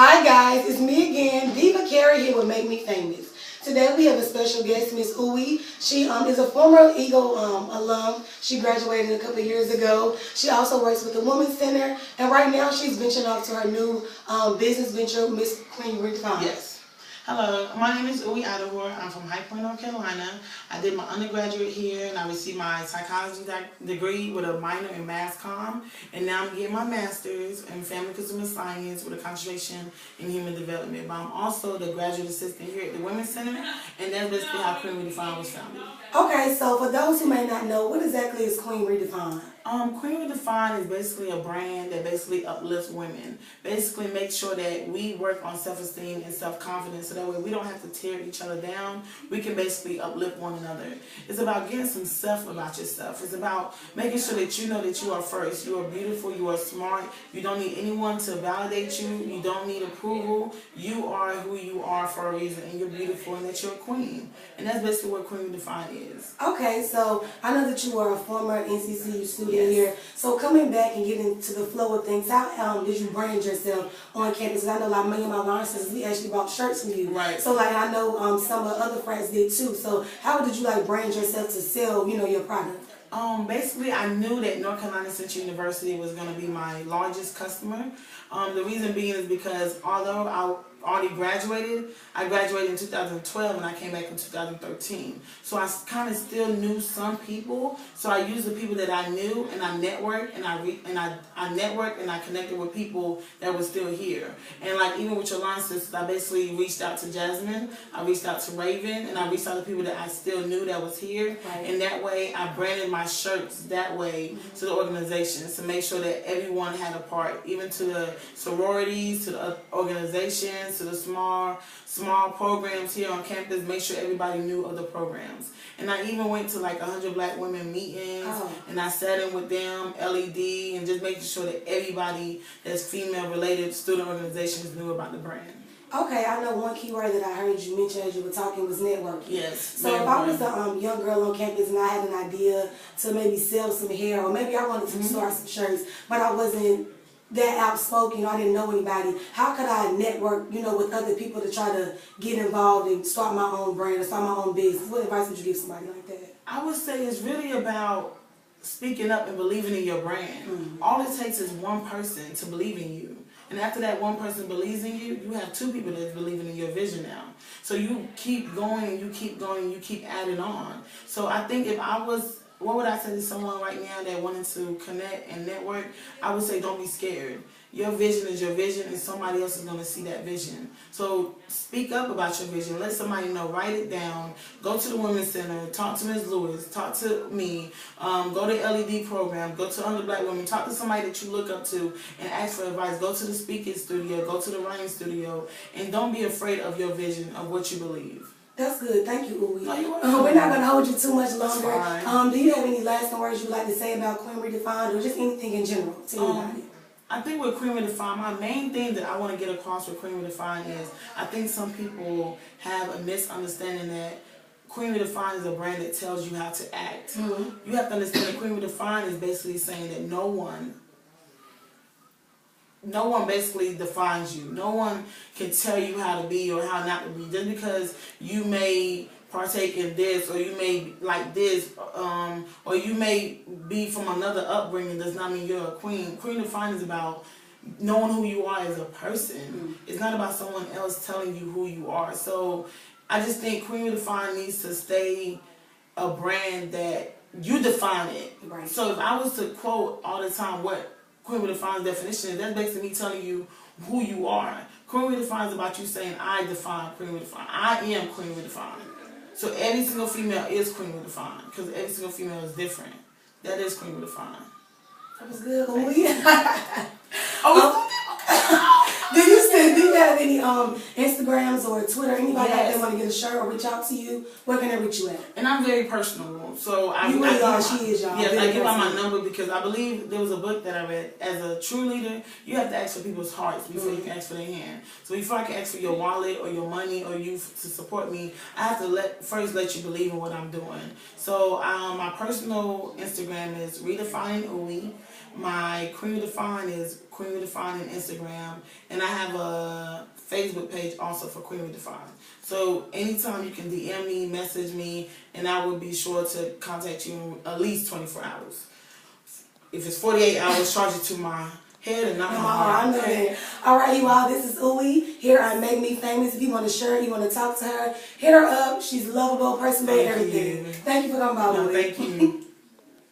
Hi guys, it's me again, Diva Kari here with Make Me Famous. Today we have a special guest, Miss Uwe. She is a former Eagle alum. She graduated a couple years ago. She also works with the Women's Center, and right now she's venturing off to her new business venture, Miss Queen Redefine. Yes. Hello, my name is Uwe Adahor. I'm from High Point, North Carolina. I did my undergraduate here and I received my psychology degree with a minor in mass comm. And now I'm getting my master's in family consumer science with a concentration in human development. But I'm also the graduate assistant here at the Women's Center, and that's basically how Queen Redefine was founded. Okay, so for those who may not know, what exactly is Queen Redefine? Queen Redefine is basically a brand that basically uplifts women. Basically make sure that we work on self-esteem and self-confidence so that way we don't have to tear each other down. We can basically uplift one another. It's about getting some self about yourself. It's about making sure that you know that you are first. You are beautiful. You are smart. You don't need anyone to validate you. You don't need approval. You are who you are for a reason, and you're beautiful, and that you're a queen. And that's basically what Queen Redefine is. Okay, so I know that you were a former NCCU student. Yes. Here. So coming back and getting into the flow of things, how did you brand yourself on campus? Because I know like me and my line sisters, we actually bought shirts from you. Right. So like I know some of the other friends did too. So how did you like brand yourself to sell, your product? Basically, I knew that North Carolina Central University was going to be my largest customer. The reason being is because although I already graduated, I graduated in 2012 and I came back in 2013. So I kind of still knew some people. So I used the people that I knew, and I networked, and I networked and I connected with people that were still here. And like even with your line sisters, I basically reached out to Jasmine, I reached out to Raven, and I reached out to people that I still knew that was here. Right. And that way I branded my shirts that way to the organizations to make sure that everyone had a part, even to the sororities, to the organizations, to the small programs here on campus. Make sure everybody knew of the programs. And I even went to like 100 Black women meetings, and I sat in with them, LED, and just making sure that everybody that's female related student organizations knew about the brand. Okay, I know one key word that I heard you mention as you were talking was networking. Yes. So if I was a young girl on campus and I had an idea to maybe sell some hair, or maybe I wanted to start some shirts, but I wasn't that outspoken, I didn't know anybody, how could I network, with other people to try to get involved and start my own brand or start my own business? What advice would you give somebody like that? I would say it's really about speaking up and believing in your brand. All it takes is one person to believe in you. And after that one person believes in you, you have two people that's believing in your vision now. So you keep going and you keep going and you keep adding on. So I think if I was, what would I say to someone right now that wanted to connect and network? I would say don't be scared. Your vision is your vision, and somebody else is going to see that vision. So speak up about your vision. Let somebody know. Write it down. Go to the Women's Center. Talk to Ms. Lewis. Talk to me. Go to LED program. Go to Under Black Women. Talk to somebody that you look up to and ask for advice. Go to the speaking studio. Go to the writing studio. And don't be afraid of your vision, of what you believe. That's good. Thank you, Uwe. No, you're welcome. We're not going to hold you too much longer. That's fine. Do you have any lasting words you'd like to say about Queen Redefined, or just anything in general to anybody? I think with Queen Redefine, my main thing that I want to get across with Queen Redefine is I think some people have a misunderstanding that Queen Redefine is a brand that tells you how to act. You have to understand that Queen Redefine is basically saying that no one basically defines you. No one can tell you how to be or how not to be. Just because you may partake in this, or you may like this, or you may be from another upbringing, does not mean you're a queen. Queen Redefine is about knowing who you are as a person. It's not about someone else telling you who you are. So I just think Queen Redefine needs to stay a brand that you define it. Right. So if I was to quote all the time what Queen Redefine's definition is, that's basically me telling you who you are. Queen Redefine is about you saying, I define Queen Redefine. I am Queen Redefine. So every single female is Queen Redefine, because every single female is different. That is Queen Redefine. that was good, Uwe. Do you have any Instagrams or Twitter, anybody out there want to get a shirt or reach out to you? Where can they reach you at? And I'm very personal, so You really are. She is, y'all. Yes, Very I give out my personal. number because I believe there was a book that I read. As a true leader, you have to ask for people's hearts before you can ask for their hand. So before I can ask for your wallet or your money or you to support me, I have to first let you believe in what I'm doing. So my personal Instagram is Redefine Uwe. My Queen Redefine is Queen Redefine on Instagram, and I have a Facebook page also for Queen Redefine. So anytime you can DM me, message me, and I will be sure to contact you in at least 24 hours. If it's 48 hours, charge it to my head and not my heart. I know that. All right, you all, this is Uwe here on Make Me Famous. If you want to share it, you want to talk to her, hit her up. She's a lovable, personable, everything. Thank you for coming by, Uwe. Thank you.